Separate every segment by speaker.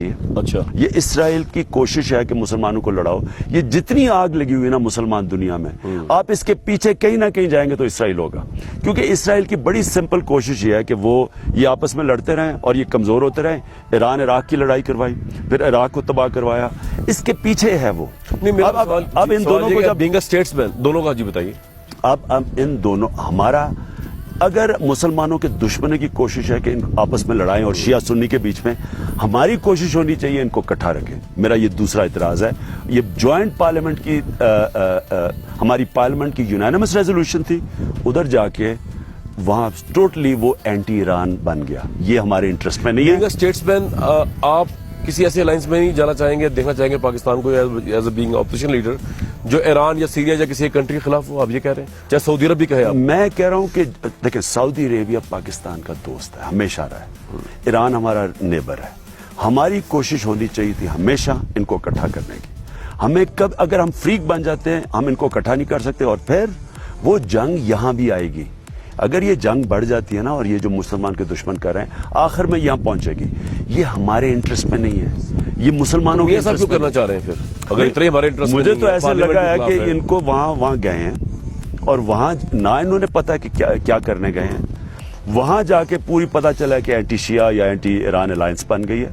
Speaker 1: اچھا
Speaker 2: یہ اسرائیل کی کوشش ہے کہ مسلمانوں کو لڑاؤ. یہ جتنی آگ لگی ہوئی نا مسلمان دنیا میں, آپ اس کے پیچھے کہیں نہ کہیں جائیں گے تو اسرائیل ہوگا. کیونکہ اسرائیل کی بڑی سمپل کوشش یہ ہے کہ وہ یہ آپس میں لڑتے رہیں اور یہ کمزور ہوتے رہیں. ایران عراق کی لڑائی کروائی, پھر عراق کو تباہ کروایا. اس کے پیچھے ہے وہ. اب ان دونوں کو جب
Speaker 1: بینگ اسٹیٹس مین دونوں کا جی بتائیے.
Speaker 2: اب ان دونوں ہمارا اگر مسلمانوں کے دشمنی کی کوشش ہے کہ ان آپس میں لڑائیں اور شیعہ سنی کے بیچ میں, ہماری کوشش ہونی چاہیے ان کو اکٹھا رکھیں. میرا یہ دوسرا اعتراض ہے. یہ جوائنٹ پارلیمنٹ کی ہماری پارلیمنٹ کی یونانیمس ریزولوشن تھی, ادھر جا کے وہاں ٹوٹلی وہ اینٹی ایران بن گیا. یہ ہمارے انٹرسٹ میں نہیں ہے.
Speaker 1: بینگ اسٹیٹس مین آپ کسی ایسے الائنس میں نہیں جانا چاہیں گے, دیکھنا چاہیں گے پاکستان کو as a being opposition leader جو ایران یا سیریا یا کسی ایک کنٹری کے خلاف ہو؟ آپ یہ کہہ رہے ہیں, چاہے سعودی عرب بھی کہے.
Speaker 2: میں کہہ رہا ہوں کہ دیکھیں, سعودی عربیہ پاکستان کا دوست ہے, ہمیشہ رہا ہے. ایران ہمارا نیبر ہے. ہماری کوشش ہونی چاہیے تھی ہمیشہ ان کو اکٹھا کرنے کی. ہمیں کب اگر ہم فریق بن جاتے ہیں ہم ان کو اکٹھا نہیں کر سکتے, اور پھر وہ جنگ یہاں بھی آئے گی. اگر یہ جنگ بڑھ جاتی ہے نا, اور یہ جو مسلمان کے دشمن کر رہے ہیں آخر میں یہاں پہنچے گی. یہ ہمارے انٹرسٹ میں نہیں ہے, یہ مسلمانوں کے
Speaker 1: سب کیوں کرنا چاہ رہے ہیں پھر اگر اتنے ہمارے انٹرسٹ.
Speaker 2: مجھے تو ایسے لگا ہے کہ ان کو وہاں گئے ہیں اور وہاں نہ انہوں نے پتا کہ کیا کرنے گئے ہیں. وہاں جا کے پوری پتا چلا کہ اینٹی شیعہ یا اینٹی ایران الائنس بن گئی ہے,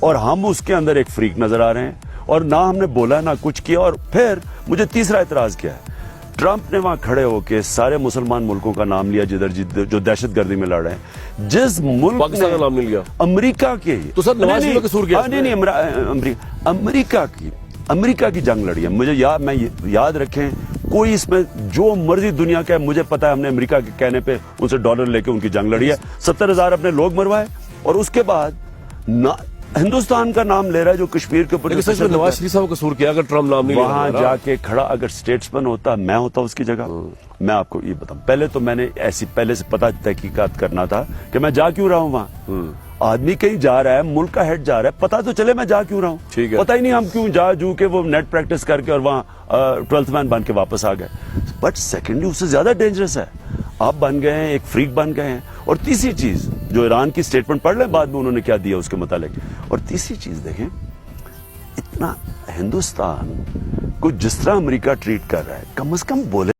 Speaker 2: اور ہم اس کے اندر ایک فریق نظر آ رہے ہیں, اور نہ ہم نے بولا نہ کچھ کیا. اور پھر مجھے تیسرا اعتراض کیا ہے, ٹرمپ نے وہاں کھڑے ہو کے سارے مسلمان ملکوں کا نام لیا جدھر جو دہشت گردی میں لڑ رہے ہیں. جس ملک
Speaker 1: پاکستان کا نام نہیں لیا,
Speaker 2: امریکہ کے,
Speaker 1: تو سر نواز شریف کا قصور کیا؟
Speaker 2: امریکہ کی جنگ لڑی ہے. مجھے یاد رکھیں, کوئی اس میں جو مرضی دنیا کا ہے, مجھے پتا ہے ہم نے امریکہ کے کہنے پہ ان سے ڈالر لے کے ان کی جنگ لڑی ہے. 70,000 اپنے لوگ مروائے, اور اس کے بعد ہندوستان کا نام لے رہا ہے جو کشمیر کے اوپر.
Speaker 1: نواز شریف صاحب کا قصور کیا اگر ٹرمپ نام نہیں؟
Speaker 2: وہاں جا کے کھڑا, اگر اسٹیٹس مین ہوتا میں ہوتا اس کی جگہ. میں آپ کو یہ بتاؤں, پہلے تو میں نے پہلے سے پتا تحقیقات کرنا تھا کہ میں جا کیوں رہا ہوں وہاں. آدمی کہیں جا رہا ہے, ملک کا ہیڈ جا رہا ہے, پتا تو چلے میں جا کیوں رہا ہوں. پتا ہی نہیں ہم کیوں جا جو کہ وہ نیٹ پریکٹس کر کے اور وہاں 12th مین بن کے واپس آ گئے. بٹ سیکنڈلی اس سے زیادہ ڈینجرس ہے, آپ بن گئے ہیں, ایک فریق بن گئے ہیں. اور تیسری چیز جو ایران کی سٹیٹمنٹ پڑھ لیں بعد میں انہوں نے کیا دیا اس کے متعلق. اور تیسری چیز دیکھیں, اتنا ہندوستان کو جس طرح امریکہ ٹریٹ کر رہا ہے, کم از کم بولے